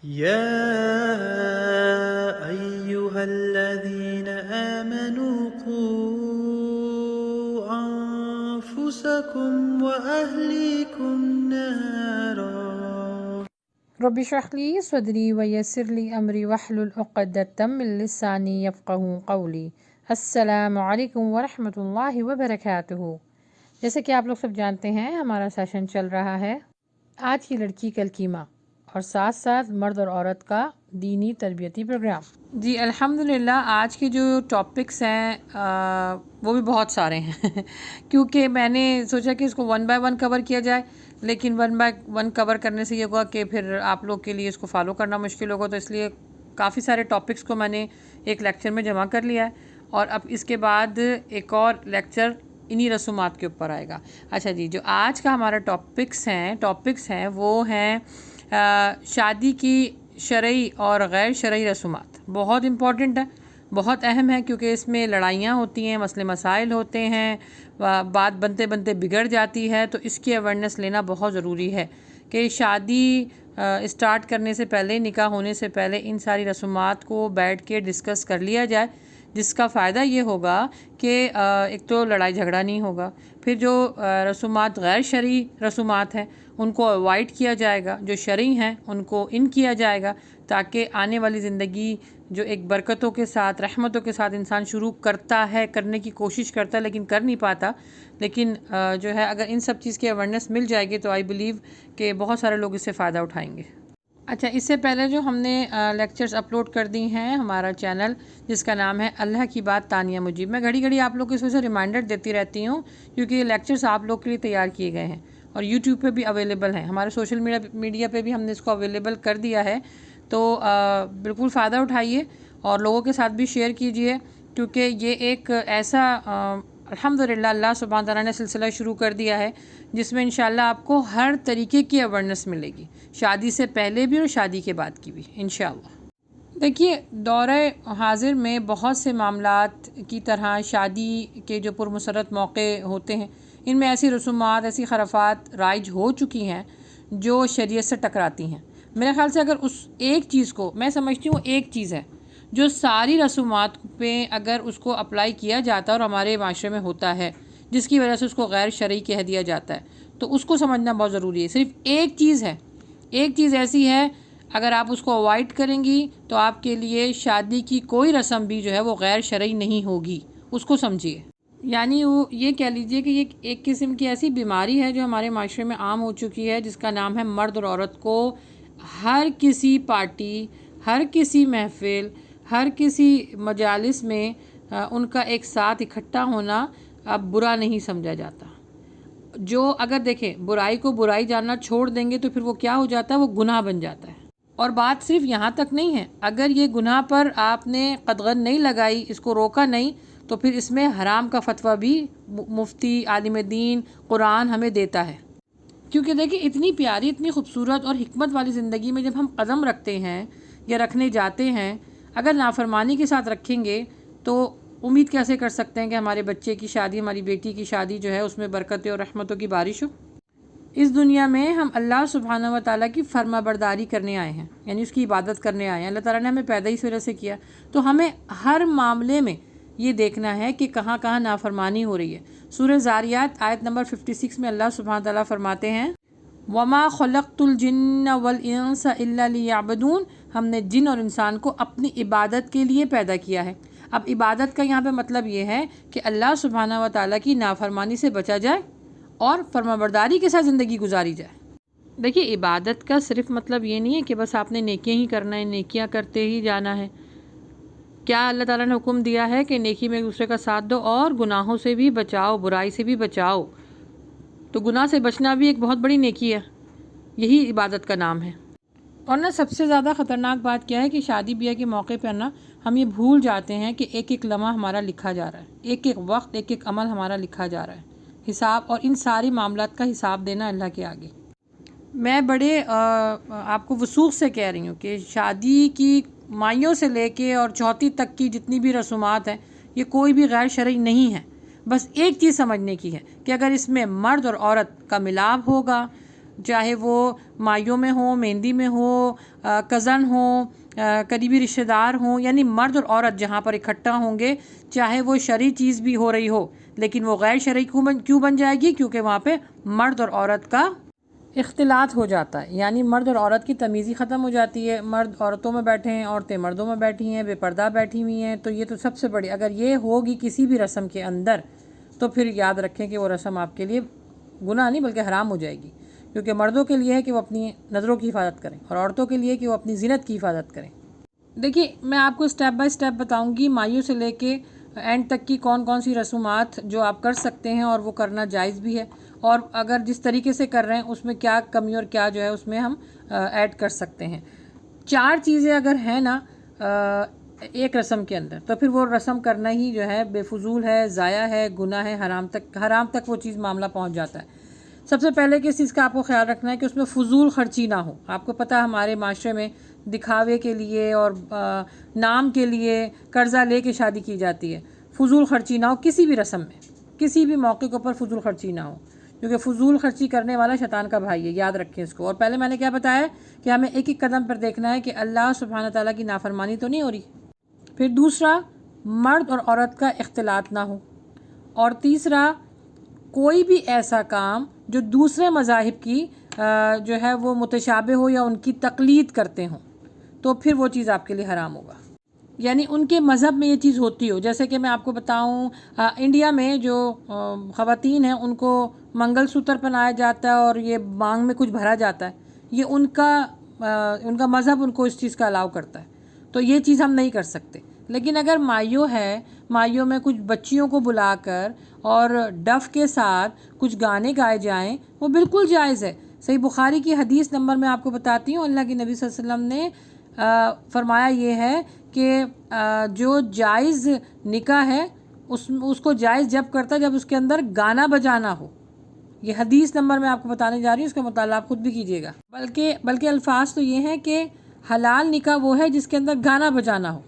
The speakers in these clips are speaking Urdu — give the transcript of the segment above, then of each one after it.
يا أيها الذين آمنوا قوا أنفسكم وأهليكم نارا رب اشرح لي صدری ویسر لی امری واحلل عقدۃ من لسانی یفقہوا قولی۔ السلام علیکم ورحمۃ اللہ وبرکاتہ۔ جیسے کہ آپ لوگ سب جانتے ہیں ہمارا سیشن چل رہا ہے آج کی لڑکی کل کی ماں، اور ساتھ ساتھ مرد اور عورت کا دینی تربیتی پروگرام۔ جی الحمدللہ آج کے جو ٹاپکس ہیں وہ بھی بہت سارے ہیں کیونکہ میں نے سوچا کہ اس کو 1 بائی 1 کور کیا جائے، لیکن 1 بائی 1 کور کرنے سے یہ ہوگا کہ پھر آپ لوگ کے لیے اس کو فالو کرنا مشکل ہوگا، تو اس لیے کافی سارے ٹاپکس کو میں نے ایک لیکچر میں جمع کر لیا ہے، اور اب اس کے بعد ایک اور لیکچر انہی رسومات کے اوپر آئے گا۔ اچھا جی، جو آج کا ہمارا ٹاپکس ہیں وہ ہیں شادی کی شرعی اور غیر شرعی رسومات۔ بہت امپورٹنٹ ہے، بہت اہم ہے، کیونکہ اس میں لڑائیاں ہوتی ہیں، مسئلے مسائل ہوتے ہیں، بات بنتے بنتے بگڑ جاتی ہے، تو اس کی اویئرنیس لینا بہت ضروری ہے کہ شادی اسٹارٹ کرنے سے پہلے، نکاح ہونے سے پہلے ان ساری رسومات کو بیٹھ کے ڈسکس کر لیا جائے، جس کا فائدہ یہ ہوگا کہ ایک تو لڑائی جھگڑا نہیں ہوگا، پھر جو رسومات غیر شرعی رسومات ہیں ان کو اوائڈ کیا جائے گا، جو شرعی ہیں ان کو ان کیا جائے گا، تاکہ آنے والی زندگی جو ایک برکتوں کے ساتھ، رحمتوں کے ساتھ انسان شروع کرتا ہے، کرنے کی کوشش کرتا ہے لیکن کر نہیں پاتا، لیکن جو ہے اگر ان سب چیز کی اویئرنیس مل جائے گی تو آئی بلیو کہ بہت سارے لوگ اس سے فائدہ اٹھائیں گے۔ اچھا، اس سے پہلے جو ہم نے لیکچرز اپلوڈ کر دی ہیں ہمارا چینل جس کا نام ہے اللہ کی بات تانیہ مجیب، میں گھڑی گھڑی آپ لوگ کو اس وجہ سے ریمائنڈر دیتی رہتی ہوں کیونکہ یہ لیکچرز آپ لوگ کے لیے تیار کیے گئے ہیں اور یوٹیوب پہ بھی اویلیبل ہیں، ہمارے سوشل میڈیا پہ بھی ہم نے اس کو اویلیبل کر دیا ہے، تو بالکل فائدہ اٹھائیے اور لوگوں کے ساتھ بھی شیئر کیجئے، کیونکہ یہ ایک ایسا الحمدللہ اللہ سبحانہ تعالیٰ نے سلسلہ شروع کر دیا ہے جس میں انشاءاللہ آپ کو ہر طریقے کی اویئرنیس ملے گی، شادی سے پہلے بھی اور شادی کے بعد کی بھی انشاءاللہ۔ دیکھیے، دورہ حاضر میں بہت سے معاملات کی طرح شادی کے جو پرمسرت موقع ہوتے ہیں ان میں ایسی رسومات، ایسی خرافات رائج ہو چکی ہیں جو شریعت سے ٹکراتی ہیں۔ میرے خیال سے اگر اس ایک چیز کو، میں سمجھتی ہوں ایک چیز ہے جو ساری رسومات پہ اگر اس کو اپلائی کیا جاتا ہے اور ہمارے معاشرے میں ہوتا ہے جس کی وجہ سے اس کو غیر شرعی کہہ دیا جاتا ہے، تو اس کو سمجھنا بہت ضروری ہے۔ صرف ایک چیز ہے، ایک چیز ایسی ہے، اگر آپ اس کو اوائڈ کریں گی تو آپ کے لیے شادی کی کوئی رسم بھی جو ہے وہ غیر شرعی نہیں ہوگی، اس کو سمجھیے۔ یعنی وہ یہ کہہ لیجئے کہ یہ ایک قسم کی ایسی بیماری ہے جو ہمارے معاشرے میں عام ہو چکی ہے، جس کا نام ہے مرد اور عورت کو ہر کسی پارٹی، ہر کسی محفل، ہر کسی مجالس میں ان کا ایک ساتھ اکٹھا ہونا اب برا نہیں سمجھا جاتا۔ جو اگر دیکھیں برائی کو برائی جاننا چھوڑ دیں گے تو پھر وہ کیا ہو جاتا ہے، وہ گناہ بن جاتا ہے۔ اور بات صرف یہاں تک نہیں ہے، اگر یہ گناہ پر آپ نے قدغن نہیں لگائی، اس کو روکا نہیں، تو پھر اس میں حرام کا فتویٰ بھی مفتی، عالم دین، قرآن ہمیں دیتا ہے۔ کیونکہ دیکھیں اتنی پیاری، اتنی خوبصورت اور حکمت والی زندگی میں جب ہم قدم رکھتے ہیں یا رکھنے جاتے ہیں، اگر نافرمانی کے ساتھ رکھیں گے تو امید کیسے کر سکتے ہیں کہ ہمارے بچے کی شادی، ہماری بیٹی کی شادی جو ہے اس میں برکتیں اور رحمتوں کی بارش ہو۔ اس دنیا میں ہم اللہ سبحانہ و تعالیٰ کی فرما برداری کرنے آئے ہیں، یعنی اس کی عبادت کرنے آئے ہیں۔ اللہ تعالیٰ نے ہمیں پیدا اس وجہ سے کیا، تو ہمیں ہر معاملے میں یہ دیکھنا ہے کہ کہاں کہاں نافرمانی ہو رہی ہے۔ سورہ زاریات آیت نمبر 56 میں اللہ سبحانہ تعالیٰ فرماتے ہیں وَمَا خَلَقْتُ الْجِنَّ وَالْإِنسَ إِلَّا لِيَعْبُدُونَ، ہم نے جن اور انسان کو اپنی عبادت کے لیے پیدا کیا ہے۔ اب عبادت کا یہاں پہ مطلب یہ ہے کہ اللہ سبحانہ و تعالیٰ کی نافرمانی سے بچا جائے اور فرمانبرداری کے ساتھ زندگی گزاری جائے۔ دیکھیے، عبادت کا صرف مطلب یہ نہیں ہے کہ بس آپ نے نیکیاں ہی کرنا ہے، نیکیاں کرتے ہی جانا ہے۔ کیا اللہ تعالیٰ نے حکم دیا ہے کہ نیکی میں ایک دوسرے کا ساتھ دو اور گناہوں سے بھی بچاؤ، برائی سے بھی بچاؤ، تو گناہ سے بچنا بھی ایک بہت بڑی نیکی ہے، یہی عبادت کا نام ہے۔ اور نا سب سے زیادہ خطرناک بات کیا ہے کہ شادی بیاہ کے موقع پر نا ہم یہ بھول جاتے ہیں کہ ایک ایک لمحہ ہمارا لکھا جا رہا ہے، ایک ایک وقت، ایک ایک عمل ہمارا لکھا جا رہا ہے، حساب، اور ان ساری معاملات کا حساب دینا اللہ کے آگے۔ میں بڑے آپ کو وثوق سے کہہ رہی ہوں کہ شادی کی مائیوں سے لے کے اور چوتھی تک کی جتنی بھی رسومات ہیں یہ کوئی بھی غیر شرعی نہیں ہے۔ بس ایک چیز سمجھنے کی ہے کہ اگر اس میں مرد اور عورت کا ملاپ ہوگا، چاہے وہ مائیوں میں ہو، مہندی میں ہو، کزن ہو، قریبی رشتہ دار ہوں، یعنی مرد اور عورت جہاں پر اکٹھا ہوں گے، چاہے وہ شرعی چیز بھی ہو رہی ہو لیکن وہ غیر شرعی کیوں بن جائے گی؟ کیونکہ وہاں پہ مرد اور عورت کا اختلاط ہو جاتا ہے، یعنی مرد اور عورت کی تمیزی ختم ہو جاتی ہے، مرد عورتوں میں بیٹھے ہیں، عورتیں مردوں میں بیٹھی ہیں، بے پردہ بیٹھی ہوئی ہیں، تو یہ تو سب سے بڑی، اگر یہ ہوگی کسی بھی رسم کے اندر تو پھر یاد رکھیں کہ وہ رسم آپ کے لیے گناہ نہیں بلکہ حرام ہو جائے گی، کیونکہ مردوں کے لیے ہے کہ وہ اپنی نظروں کی حفاظت کریں اور عورتوں کے لیے کہ وہ اپنی زینت کی حفاظت کریں۔ دیکھیے میں آپ کو سٹیپ بائی سٹیپ بتاؤں گی، مائیوں سے لے کے اینڈ تک کی کون کون سی رسومات جو آپ کر سکتے ہیں اور وہ کرنا جائز بھی ہے، اور اگر جس طریقے سے کر رہے ہیں اس میں کیا کمی اور کیا جو ہے اس میں ہم ایڈ کر سکتے ہیں۔ 4 چیزیں اگر ہیں نا ایک رسم کے اندر تو پھر وہ رسم کرنا ہی جو ہے بے فضول ہے، ضائع ہے، گناہ ہے، حرام تک وہ چیز معاملہ پہنچ جاتا ہے۔ سب سے پہلے کس چیز کا آپ کو خیال رکھنا ہے کہ اس میں فضول خرچی نہ ہو۔ آپ کو پتہ ہمارے معاشرے میں دکھاوے کے لیے اور نام کے لیے قرضہ لے کے شادی کی جاتی ہے، فضول خرچی نہ ہو کسی بھی رسم میں، کسی بھی موقع کے اوپر فضول خرچی نہ ہو، کیونکہ فضول خرچی کرنے والا شیطان کا بھائی ہے، یاد رکھیں اس کو۔ اور پہلے میں نے کیا بتایا کہ ہمیں ایک ایک قدم پر دیکھنا ہے کہ اللہ سبحانہ تعالیٰ کی نافرمانی تو نہیں ہو رہی۔ پھر دوسرا، مرد اور عورت کا اختلاط نہ ہو، اور تیسرا، کوئی بھی ایسا کام جو دوسرے مذاہب کی جو ہے وہ متشابہ ہو یا ان کی تقلید کرتے ہوں تو پھر وہ چیز آپ کے لیے حرام ہوگا، یعنی ان کے مذہب میں یہ چیز ہوتی ہو۔ جیسے کہ میں آپ کو بتاؤں انڈیا میں جو خواتین ہیں ان کو منگل سوتر پہنایا جاتا ہے اور یہ مانگ میں کچھ بھرا جاتا ہے، یہ ان کا مذہب ان کو اس چیز کا الاؤ کرتا ہے، تو یہ چیز ہم نہیں کر سکتے۔ لیکن اگر مائیوں ہے، مائیوں میں کچھ بچیوں کو بلا کر اور ڈف کے ساتھ کچھ گانے گائے جائیں وہ بالکل جائز ہے۔ صحیح بخاری کی حدیث نمبر میں آپ کو بتاتی ہوں، اللہ کے نبی صلی اللہ علیہ وسلم نے فرمایا یہ ہے کہ جو جائز نکاح ہے اس کو جائز جب کرتا ہے جب اس کے اندر گانا بجانا ہو۔ یہ حدیث نمبر میں آپ کو بتانے جا رہی ہوں، اس کا مطالعہ آپ خود بھی کیجیے گا۔ بلکہ الفاظ تو یہ ہیں کہ حلال نکاح وہ ہے جس کے اندر گانا بجانا ہو۔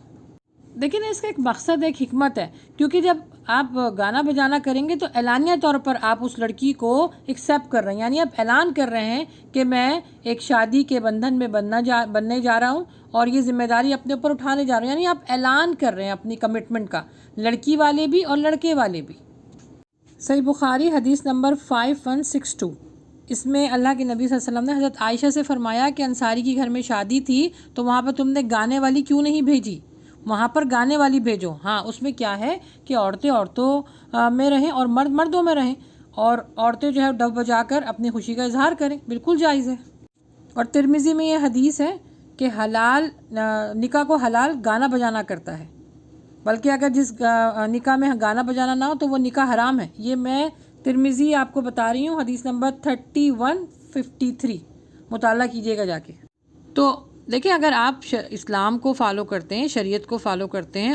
دیکھیں نا، اس کا ایک مقصد، ایک حکمت ہے، کیونکہ جب آپ گانا بجانا کریں گے تو اعلانیہ طور پر آپ اس لڑکی کو ایکسیپٹ کر رہے ہیں، یعنی آپ اعلان کر رہے ہیں کہ میں ایک شادی کے بندھن میں بننے جا رہا ہوں اور یہ ذمہ داری اپنے اوپر اٹھانے جا رہا ہوں، یعنی آپ اعلان کر رہے ہیں اپنی کمٹمنٹ کا، لڑکی والے بھی اور لڑکے والے بھی۔ صحیح بخاری حدیث نمبر 5162، اس میں اللہ کے نبی صلی اللہ علیہ وسلم نے حضرت عائشہ سے فرمایا کہ انصاری کی گھر میں شادی تھی تو وہاں پر تم نے گانے والی کیوں نہیں بھیجی؟ وہاں پر گانے والی بھیجو۔ ہاں، اس میں کیا ہے کہ عورتیں عورتوں میں رہیں اور مرد مردوں میں رہیں، اور عورتیں جو ہے ڈف بجا کر اپنی خوشی کا اظہار کریں، بالکل جائز ہے۔ اور ترمذی میں یہ حدیث ہے کہ حلال نکاح کو حلال گانا بجانا کرتا ہے، بلکہ اگر جس نکاح میں گانا بجانا نہ ہو تو وہ نکاح حرام ہے۔ یہ میں ترمذی آپ کو بتا رہی ہوں، حدیث نمبر 3153، مطالعہ کیجیے گا جا کے۔ تو دیکھیں، اگر آپ اسلام کو فالو کرتے ہیں، شریعت کو فالو کرتے ہیں،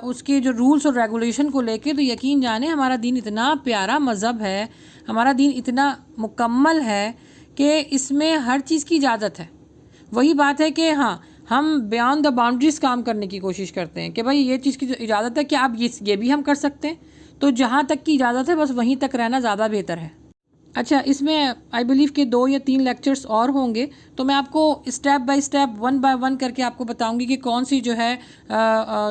اس کے جو رولز اور ریگولیشن کو لے کے، تو یقین جانیں ہمارا دین اتنا پیارا مذہب ہے، ہمارا دین اتنا مکمل ہے کہ اس میں ہر چیز کی اجازت ہے۔ وہی بات ہے کہ ہاں، ہم بیان دا باؤنڈریز کام کرنے کی کوشش کرتے ہیں کہ بھائی یہ چیز کی جو اجازت ہے کہ آپ یہ بھی ہم کر سکتے ہیں، تو جہاں تک کی اجازت ہے بس وہیں تک رہنا زیادہ بہتر ہے۔ اچھا، اس میں آئی بلیو کہ 2 یا 3 لیکچرز اور ہوں گے، تو میں آپ کو اسٹیپ بائی اسٹیپ 1 بائی 1 کر کے آپ کو بتاؤں گی کہ کون سی جو ہے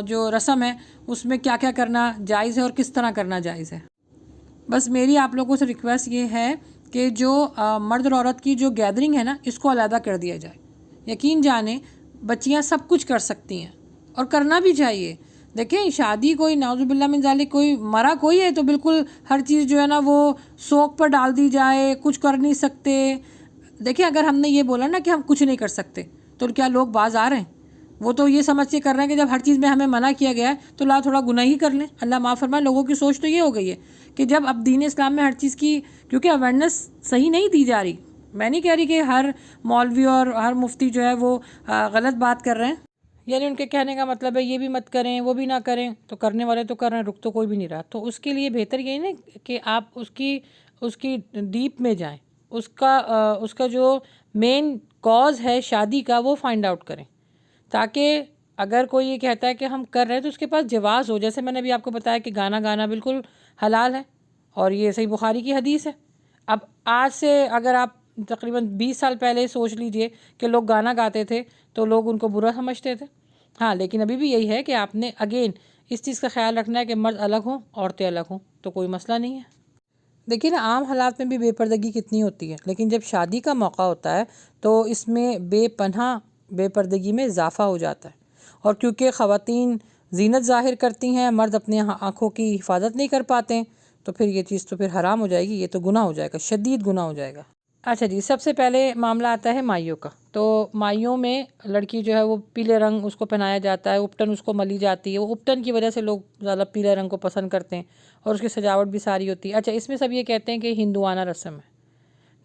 جو رسم ہے اس میں کیا کیا کرنا جائز ہے اور کس طرح کرنا جائز ہے۔ بس میری آپ لوگوں سے ریکویسٹ یہ ہے کہ جو مرد اور عورت کی جو گیدرنگ ہے نا، اس کو علیحدہ کر دیا جائے۔ یقین جانیں بچیاں سب کچھ کر سکتی ہیں اور کرنا بھی چاہیے۔ دیکھیں، شادی کوئی نعوذ باللہ من ذالک کوئی مرا کوئی ہے تو بالکل ہر چیز جو ہے نا وہ سوک پر ڈال دی جائے، کچھ کر نہیں سکتے۔ دیکھیں، اگر ہم نے یہ بولا نا کہ ہم کچھ نہیں کر سکتے تو کیا لوگ باز آ رہے ہیں؟ وہ تو یہ سمجھ کے کر رہے ہیں کہ جب ہر چیز میں ہمیں منع کیا گیا ہے تو لا تھوڑا گناہ ہی کر لیں، اللہ معاف فرمائے۔ لوگوں کی سوچ تو یہ ہو گئی ہے کہ جب اب دین اسلام میں ہر چیز کی، کیونکہ اویئرنیس صحیح نہیں دی جا رہی۔ میں نہیں کہہ رہی کہ ہر مولوی اور ہر مفتی جو ہے وہ غلط بات کر رہے ہیں، یعنی ان کے کہنے کا مطلب ہے یہ بھی مت کریں وہ بھی نہ کریں، تو کرنے والے تو کر رہے ہیں، رک تو کوئی بھی نہیں رہا۔ تو اس کے لیے بہتر یہی نہیں کہ آپ اس کی ڈیپ میں جائیں، اس کا جو مین کاز ہے شادی کا وہ فائنڈ آؤٹ کریں، تاکہ اگر کوئی یہ کہتا ہے کہ ہم کر رہے ہیں تو اس کے پاس جواز ہو۔ جیسے میں نے ابھی آپ کو بتایا کہ گانا گانا بالکل حلال ہے، اور یہ صحیح بخاری کی حدیث ہے۔ اب آج سے اگر آپ تقریباً 20 سال پہلے سوچ لیجئے کہ لوگ گانا گاتے تھے تو لوگ ان کو برا سمجھتے تھے. ہاں لیکن ابھی بھی یہی ہے کہ آپ نے اگین اس چیز کا خیال رکھنا ہے کہ مرد الگ ہوں عورتیں الگ ہوں تو کوئی مسئلہ نہیں ہے. دیکھیے نا عام حالات میں بھی بے پردگی کتنی ہوتی ہے، لیکن جب شادی کا موقع ہوتا ہے تو اس میں بے پناہ بے پردگی میں اضافہ ہو جاتا ہے. اور کیونکہ خواتین زینت ظاہر کرتی ہیں، مرد اپنے آنکھوں کی حفاظت نہیں کر پاتے ہیں، تو پھر یہ چیز تو پھر حرام ہو جائے گی، یہ تو گناہ ہو جائے گا، شدید گناہ ہو جائے گا. اچھا جی، سب سے پہلے معاملہ آتا ہے مائیوں کا. تو مائیوں میں لڑکی جو ہے وہ پیلے رنگ اس کو پہنایا جاتا ہے، اپٹن اس کو ملی جاتی ہے. وہ اپٹن کی وجہ سے لوگ زیادہ پیلے رنگ کو پسند کرتے ہیں اور اس کی سجاوٹ بھی ساری ہوتی ہے. اچھا اس میں سب یہ کہتے ہیں کہ ہندوانہ رسم ہے.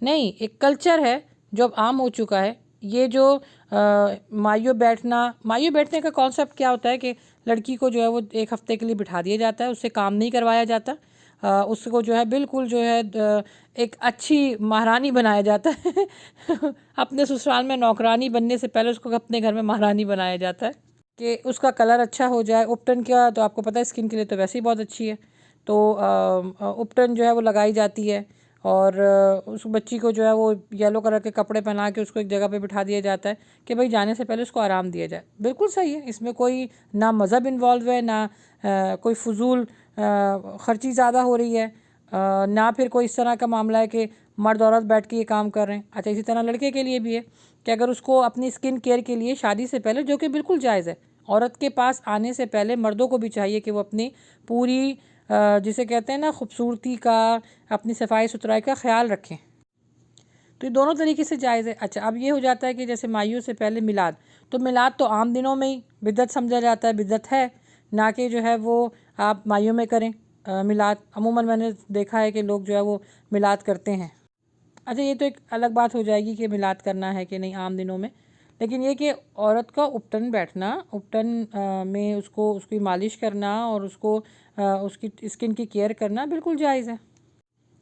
نہیں، ایک کلچر ہے جو اب عام ہو چکا ہے. یہ جو مائیوں بیٹھنے کا کانسیپٹ کیا ہوتا ہے کہ لڑکی کو جو ہے وہ ایک ہفتے کے لیے بٹھا دیا جاتا ہے، اس سے کام نہیں کروایا جاتا، اس کو جو ہے بالکل جو ہے ایک اچھی مہارانی بنایا جاتا ہے. اپنے سسرال میں نوکرانی بننے سے پہلے اس کو اپنے گھر میں مہارانی بنایا جاتا ہے کہ اس کا کلر اچھا ہو جائے. اپٹن کا تو آپ کو پتہ ہے اسکن کے لیے تو ویسے ہی بہت اچھی ہے، تو اپٹن جو ہے وہ لگائی جاتی ہے اور اس بچی کو جو ہے وہ یلو کلر کے کپڑے پہنا کے اس کو ایک جگہ پہ بٹھا دیا جاتا ہے کہ بھئی جانے سے پہلے اس کو آرام دیا جائے. بالکل صحیح ہے، اس میں کوئی نہ مذہب انوالو ہے، نہ کوئی فضول خرچی زیادہ ہو رہی ہے، نہ پھر کوئی اس طرح کا معاملہ ہے کہ مرد عورت بیٹھ کے یہ کام کر رہے ہیں. اچھا اسی طرح لڑکے کے لیے بھی ہے کہ اگر اس کو اپنی اسکن کیئر کے لیے شادی سے پہلے، جو کہ بالکل جائز ہے، عورت کے پاس آنے سے پہلے مردوں کو بھی چاہیے کہ وہ اپنی پوری جسے کہتے ہیں نا خوبصورتی کا، اپنی صفائی ستھرائی کا خیال رکھیں. تو یہ دونوں طریقے سے جائز ہے. اچھا اب یہ ہو جاتا ہے کہ جیسے مائیوں سے پہلے میلاد، تو میلاد تو عام دنوں میں ہی بدعت سمجھا جاتا ہے، بدعت ہے، نہ کہ جو ہے وہ آپ مائیوں میں کریں میلاد. عموماً میں نے دیکھا ہے کہ لوگ جو ہے وہ میلاد کرتے ہیں. اچھا یہ تو ایک الگ بات ہو جائے گی کہ میلاد کرنا ہے کہ نہیں عام دنوں میں، لیکن یہ کہ عورت کا اپٹن بیٹھنا، اپٹن میں اس کی مالش کرنا اور اس کی اسکن کی کیئر کرنا بالکل جائز ہے.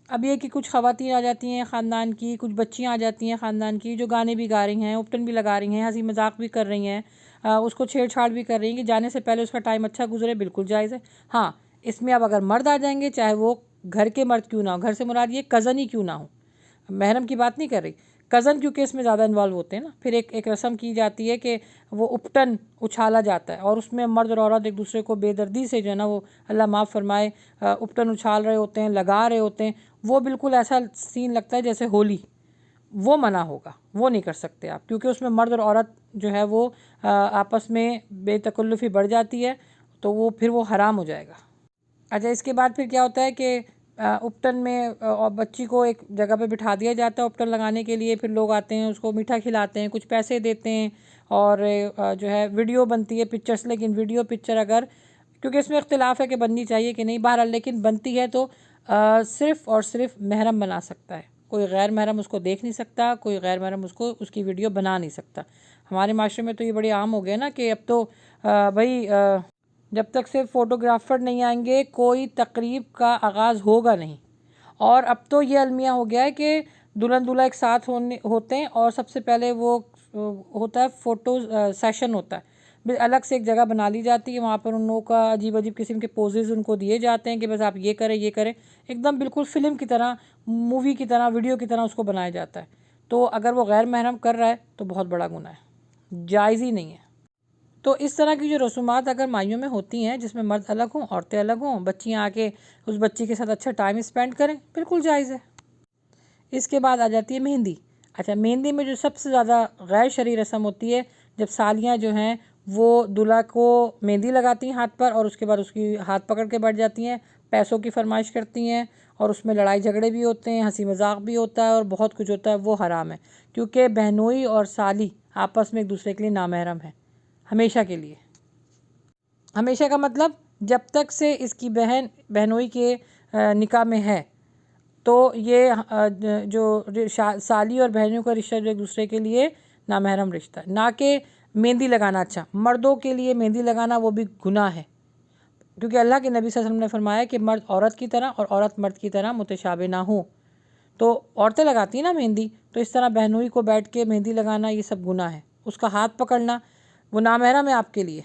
اب یہ کہ کچھ خواتین آ جاتی ہیں خاندان کی، کچھ بچیاں آ جاتی ہیں خاندان کی جو گانے بھی گا رہی ہیں، اپٹن بھی لگا رہی ہیں، ہنسی مذاق بھی کر رہی ہیں، اس کو چھیڑ چھاڑ بھی کر رہی ہیں کہ جانے سے پہلے اس کا ٹائم اچھا گزرے. بالکل جائز ہے. ہاں اس میں اب اگر مرد آ جائیں گے، چاہے وہ گھر کے مرد کیوں نہ ہو، گھر سے مراد یہ کزن ہی کیوں نہ ہو، محرم کی بات نہیں کر رہی، کزن کیونکہ اس میں زیادہ انوالو ہوتے ہیں نا. پھر ایک رسم کی جاتی ہے کہ وہ اپٹن اچھالا جاتا ہے اور اس میں مرد اور عورت ایک دوسرے کو بے دردی سے جو ہے نا وہ اللہ معاف فرمائے اپٹن اچھال رہے ہوتے ہیں، لگا رہے ہوتے ہیں. وہ بالکل ایسا سین لگتا ہے جیسے ہولی. وہ منع ہوگا، وہ نہیں کر سکتے آپ، کیونکہ اس میں مرد اور عورت جو ہے وہ آپس میں بے تکلفی بڑھ جاتی ہے، تو وہ پھر وہ حرام ہو جائے گا. اچھا اس کے بعد پھر کیا ہوتا ہے کہ اپٹن میں بچی کو ایک جگہ پہ بٹھا دیا جاتا ہے اپٹن لگانے کے لیے. پھر لوگ آتے ہیں اس کو میٹھا کھلاتے ہیں، کچھ پیسے دیتے ہیں اور جو ہے ویڈیو بنتی ہے پکچرز. لیکن ویڈیو پکچر اگر، کیونکہ اس میں اختلاف ہے کہ بننی چاہیے کہ نہیں، بہرحال لیکن بنتی ہے تو صرف اور صرف محرم بنا سکتا ہے. کوئی غیر محرم اس کو دیکھ نہیں سکتا، کوئی غیر محرم اس کی ویڈیو بنا نہیں سکتا. ہمارے معاشرے میں تو یہ بڑی عام ہو گیا نا کہ اب تو بھائی جب تک صرف فوٹوگرافر نہیں آئیں گے کوئی تقریب کا آغاز ہوگا نہیں. اور اب تو یہ المیہ ہو گیا ہے کہ دلہن دولہا ایک ساتھ ہوتے ہیں اور سب سے پہلے وہ ہوتا ہے فوٹو سیشن ہوتا ہے. الگ سے ایک جگہ بنا لی جاتی ہے، وہاں پر ان لوگوں کا عجیب عجیب قسم کے پوزز ان کو دیے جاتے ہیں کہ بس آپ یہ کریں یہ کریں. ایک دم بالکل فلم کی طرح، مووی کی طرح، ویڈیو کی طرح اس کو بنایا جاتا ہے. تو اگر وہ غیر محرم کر رہا ہے تو بہت بڑا گناہ ہے، جائز ہی نہیں ہے. تو اس طرح کی جو رسومات اگر مائیوں میں ہوتی ہیں جس میں مرد الگ ہوں عورتیں الگ ہوں، بچیاں آ کے اس بچی کے ساتھ اچھا ٹائم اسپینڈ کریں، بالکل جائز ہے. اس کے بعد آ جاتی ہے مہندی. اچھا مہندی میں جو سب سے زیادہ غیر شرعی رسم ہوتی ہے، جب سالیاں جو ہیں وہ دلہا کو مہندی لگاتی ہیں ہاتھ پر اور اس کے بعد اس کی ہاتھ پکڑ کے بیٹھ جاتی ہیں، پیسوں کی فرمائش کرتی ہیں اور اس میں لڑائی جھگڑے بھی ہوتے ہیں، ہنسی مذاق بھی ہوتا ہے اور بہت کچھ ہوتا ہے. وہ حرام ہے کیونکہ بہنوئی اور سالی آپس میں ایک دوسرے کے لیے نامحرم ہے ہمیشہ کے لیے. ہمیشہ کا مطلب جب تک سے اس کی بہنوئی کے نکاح میں ہے، تو یہ جو سالی اور بہنوں کا رشتہ جو ایک دوسرے کے لیے نامحرم رشتہ ہے. نہ کہ مہندی لگانا. اچھا مردوں کے لیے مہندی لگانا وہ بھی گناہ ہے، کیونکہ اللہ کے نبی صلی اللہ علیہ وسلم نے فرمایا کہ مرد عورت کی طرح اور عورت مرد کی طرح متشابہ نہ ہو. تو عورتیں لگاتی ہیں نا مہندی، تو اس طرح بہنوئی کو بیٹھ کے مہندی لگانا یہ سب گناہ ہے. اس کا ہاتھ پکڑنا وہ نامحرم ہے آپ کے لیے.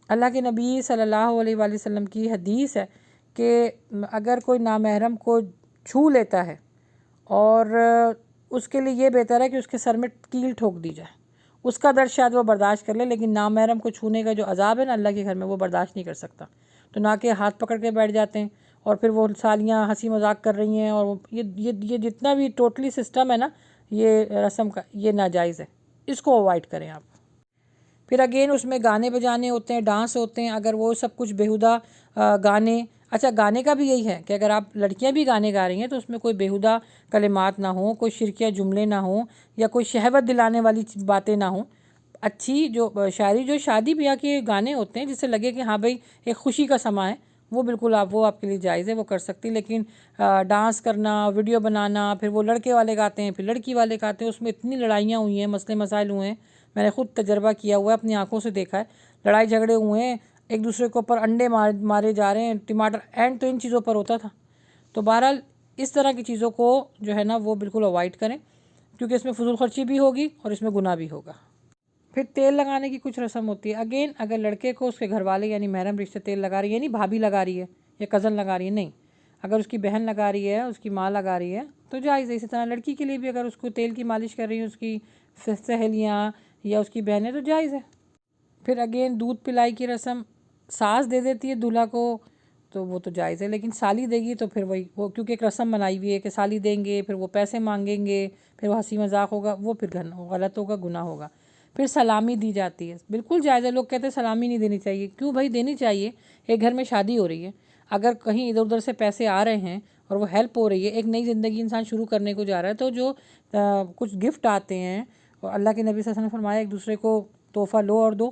اللہ کے نبی صلی اللہ علیہ وآلہ وسلم کی حدیث ہے کہ اگر کوئی نامحرم کو چھو لیتا ہے اور اس کے لیے یہ بہتر ہے کہ اس کے سر میں کیل ٹھوک دی جائے. اس کا درد شاید وہ برداشت کر لے، لیکن نامحرم کو چھونے کا جو عذاب ہے نا اللہ کے گھر میں، وہ برداشت نہیں کر سکتا. تو نہ کہ ہاتھ پکڑ کے بیٹھ جاتے ہیں اور پھر وہ سالیاں ہنسی مذاق کر رہی ہیں، اور یہ جتنا بھی ٹوٹلی سسٹم ہے نا یہ رسم کا، یہ ناجائز ہے. اس کو اوائڈ کریں آپ. پھر اگین اس میں گانے بجانے ہوتے ہیں، ڈانس ہوتے ہیں. اگر وہ سب کچھ بیہودہ گانے، اچھا گانے کا بھی یہی ہے کہ اگر آپ لڑکیاں بھی گانے گا رہی ہیں تو اس میں کوئی بیہودہ کلمات نہ ہوں، کوئی شرکیہ جملے نہ ہوں، یا کوئی شہوت دلانے والی باتیں نہ ہوں. اچھی جو شاعری، جو شادی بیاہ کے گانے ہوتے ہیں جس سے لگے کہ ہاں بھئی ایک خوشی کا سماں ہے، وہ بالکل وہ آپ کے لیے جائز ہے، وہ کر سکتی. لیکن ڈانس کرنا، ویڈیو بنانا، پھر وہ لڑکے والے گاتے ہیں، پھر لڑکی والے گاتے ہیں، اس میں اتنی لڑائیاں ہوئی ہیں، مسئلے مسائل ہوئے ہیں. میں نے خود تجربہ کیا ہوا ہے، اپنی آنکھوں سے دیکھا ہے. لڑائی جھگڑے ہوئے ہیں، ایک دوسرے کے اوپر انڈے مارے جا رہے ہیں، ٹماٹر، اینڈ تو ان چیزوں پر ہوتا تھا. تو بہرحال اس طرح کی چیزوں کو جو ہے نا وہ بالکل اوائڈ کریں، کیونکہ اس میں فضول خرچی بھی ہوگی اور اس میں گناہ بھی ہوگا. پھر تیل لگانے کی کچھ رسم ہوتی ہے. اگین اگر لڑکے کو اس کے گھر والے یعنی محرم رشتے تیل لگا رہی ہے، یعنی بھابھی لگا رہی ہے یا کزن لگا رہی ہے، نہیں، اگر اس کی بہن لگا رہی ہے، اس کی ماں لگا رہی ہے تو جائز ہے. اسی طرح لڑکی کے لیے بھی اگر اس کو تیل کی مالش کر رہی ہیں اس کی سہیلیاں یا اس کی بہنیں تو جائز ہے. پھر اگین دودھ پلائی کی رسم ساس دے دیتی ہے دولہا کو تو وہ تو جائز ہے، لیکن سالی دے گی تو پھر وہ کیونکہ ایک رسم بنائی ہوئی ہے کہ سالی دیں گے، پھر وہ پیسے مانگیں گے، پھر وہ ہنسی مذاق ہوگا، وہ پھر غلط ہوگا، گناہ ہوگا. پھر سلامی دی جاتی ہے، بالکل جائز ہے. لوگ کہتے ہیں سلامی نہیں دینی چاہیے. کیوں بھائی دینی چاہیے؟ ایک گھر میں شادی ہو رہی ہے، اگر کہیں ادھر ادھر سے پیسے آ رہے ہیں اور وہ ہیلپ ہو رہی ہے، ایک نئی زندگی انسان شروع کرنے کو جا رہا ہے، تو جو کچھ گفٹ آتے ہیں، اور اللہ کے نبی صلی اللہ علیہ وسلم نے فرمایا ایک دوسرے کو تحفہ لو اور دو،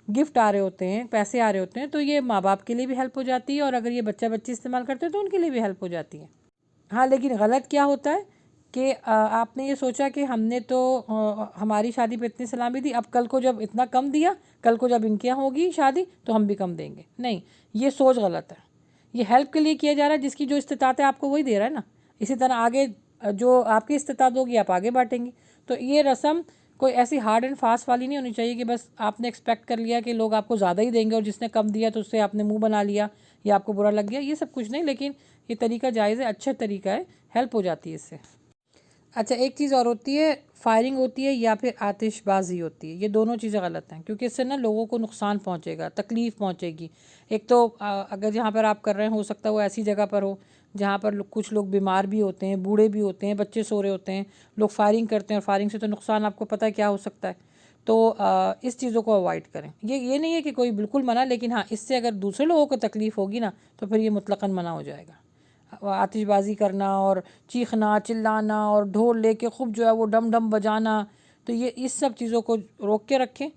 گفٹ آ رہے ہوتے ہیں، پیسے آ رہے ہوتے ہیں، تو یہ ماں باپ کے لیے بھی ہیلپ ہو جاتی ہے، اور اگر یہ بچہ بچی استعمال کرتے ہیں تو ان کے لیے بھی ہیلپ ہو جاتی ہے. ہاں لیکن غلط کیا ہوتا ہے کہ آپ نے یہ سوچا کہ ہم نے تو ہماری شادی پہ اتنی سلامی دی، اب کل کو جب اتنا کم دیا، کل کو جب ان کے یہاں ہوگی شادی تو ہم بھی کم دیں گے. نہیں، یہ سوچ غلط ہے. یہ ہیلپ کے لیے کیا جا رہا ہے، جس کی جو استطاعت ہے آپ کو وہی دے رہا ہے نا. اسی طرح آگے جو آپ کی استطاعت ہوگی آپ آگے بانٹیں گے. تو یہ رسم کوئی ایسی ہارڈ اینڈ فاسٹ والی نہیں ہونی چاہیے کہ بس آپ نے ایکسپیکٹ کر لیا کہ لوگ آپ کو زیادہ ہی دیں گے اور جس نے کم دیا تو اس سے آپ نے منہ بنا لیا یا آپ کو برا لگ گیا. یہ سب کچھ نہیں، لیکن یہ طریقہ جائز ہے، اچھا طریقہ ہے، ہیلپ ہو جاتی ہے اس سے. اچھا ایک چیز اور ہوتی ہے، فائرنگ ہوتی ہے یا پھر آتش بازی ہوتی ہے. یہ دونوں چیزیں غلط ہیں، کیونکہ اس سے نا لوگوں کو نقصان پہنچے گا، تکلیف پہنچے گی. ایک تو اگر جہاں پر آپ کر رہے ہیں ہو سکتا ہے وہ ایسی جگہ پر ہو جہاں پر کچھ لوگ بیمار بھی ہوتے ہیں، بوڑھے بھی ہوتے ہیں، بچے سو رہے ہوتے ہیں، لوگ فائرنگ کرتے ہیں، اور فائرنگ سے تو نقصان آپ کو پتہ ہے کیا ہو سکتا ہے. تو اس چیزوں کو اوائڈ کریں. یہ نہیں ہے کہ کوئی بالکل منع، لیکن ہاں اس سے اگر دوسرے لوگوں کو تکلیف ہوگی نا تو پھر یہ مطلقاً منع ہو جائے گا. آتش بازی کرنا اور چیخنا چلانا اور ڈھول لے کے خوب جو ہے وہ ڈم ڈم بجانا، تو یہ اس سب چیزوں کو روک کے رکھیں.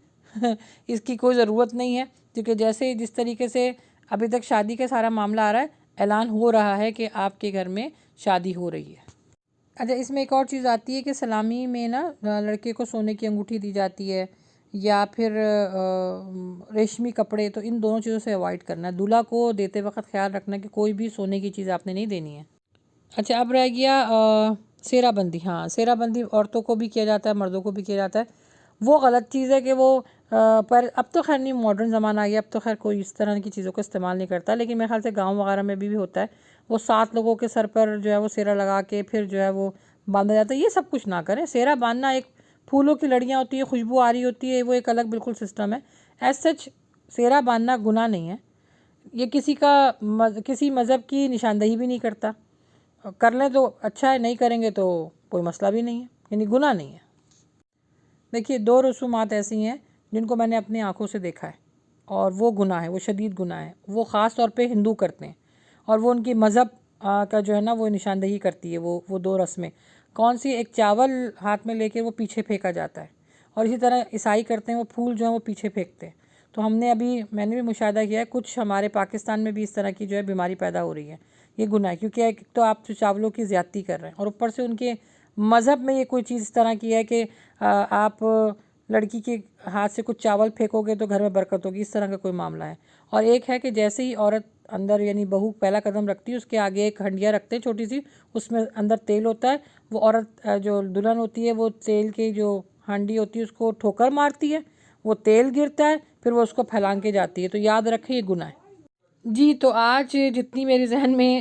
اس کی کوئی ضرورت نہیں ہے، کیونکہ جس طریقے سے ابھی تک شادی کا سارا معاملہ آ رہا ہے، اعلان ہو رہا ہے کہ آپ کے گھر میں شادی ہو رہی ہے. اچھا اس میں ایک اور چیز آتی ہے کہ سلامی میں نا لڑکے کو سونے کی انگوٹھی دی جاتی ہے یا پھر ریشمی کپڑے، تو ان دونوں چیزوں سے اوائڈ کرنا ہے. دولہا کو دیتے وقت خیال رکھنا کہ کوئی بھی سونے کی چیز آپ نے نہیں دینی ہے. اچھا اب رہ گیا سیرا بندی. ہاں سیرا بندی عورتوں کو بھی کیا جاتا ہے، مردوں کو بھی کیا جاتا ہے. وہ غلط چیز ہے کہ وہ پر اب تو خیر نہیں، ماڈرن زمانہ آ گیا، اب تو خیر کوئی اس طرح کی چیزوں کو استعمال نہیں کرتا، لیکن میرے خیال سے گاؤں وغیرہ میں بھی ہوتا ہے. وہ 7 لوگوں کے سر پر جو ہے وہ سیرا لگا کے پھر جو ہے وہ باندھا جاتا ہے. یہ سب کچھ نہ کریں. سیرا باندھنا ایک پھولوں کی لڑیاں ہوتی ہے، خوشبو آ رہی ہوتی ہے، وہ ایک الگ بالکل سسٹم ہے. ایز سچ سیرا باندھنا گناہ نہیں ہے. یہ کسی مذہب کی نشاندہی بھی نہیں کرتا. کر لیں تو اچھا ہے، نہیں کریں گے تو کوئی مسئلہ بھی نہیں ہے، یعنی گناہ نہیں ہے. دیکھیے 2 رسومات ایسی ہیں جن کو میں نے اپنی آنکھوں سے دیکھا ہے اور وہ گناہ ہے، وہ شدید گناہ ہے. وہ خاص طور پہ ہندو کرتے ہیں اور وہ ان کی مذہب کا جو ہے نا وہ نشاندہی کرتی ہے. وہ 2 رسمیں کون سی؟ ایک چاول ہاتھ میں لے کے وہ پیچھے پھینکا جاتا ہے، اور اسی طرح عیسائی کرتے ہیں، وہ پھول جو ہیں وہ پیچھے پھینکتے ہیں. تو میں نے بھی مشاہدہ کیا ہے کچھ ہمارے پاکستان میں بھی اس طرح کی جو ہے بیماری پیدا ہو رہی ہے. یہ گناہ ہے، کیونکہ ایک تو آپ چاولوں کی زیادتی کر رہے ہیں، اور اوپر سے ان کے مذہب میں یہ کوئی چیز اس طرح کی ہے کہ آپ لڑکی کے ہاتھ سے کچھ چاول پھینکو گے تو گھر میں برکت ہوگی، اس طرح کا کوئی معاملہ ہے. اور ایک ہے کہ جیسے ہی عورت اندر یعنی بہو پہلا قدم رکھتی ہے، اس کے آگے ایک ہنڈیا رکھتے ہیں چھوٹی سی، اس میں اندر تیل ہوتا ہے. وہ عورت جو دلہن ہوتی ہے وہ تیل کی جو ہانڈی ہوتی ہے اس کو ٹھوکر مارتی ہے، وہ تیل گرتا ہے، پھر وہ اس کو پھیلان کے جاتی ہے. تو یاد رکھیں یہ گناہ ہے. جی تو آج جتنی میرے ذہن میں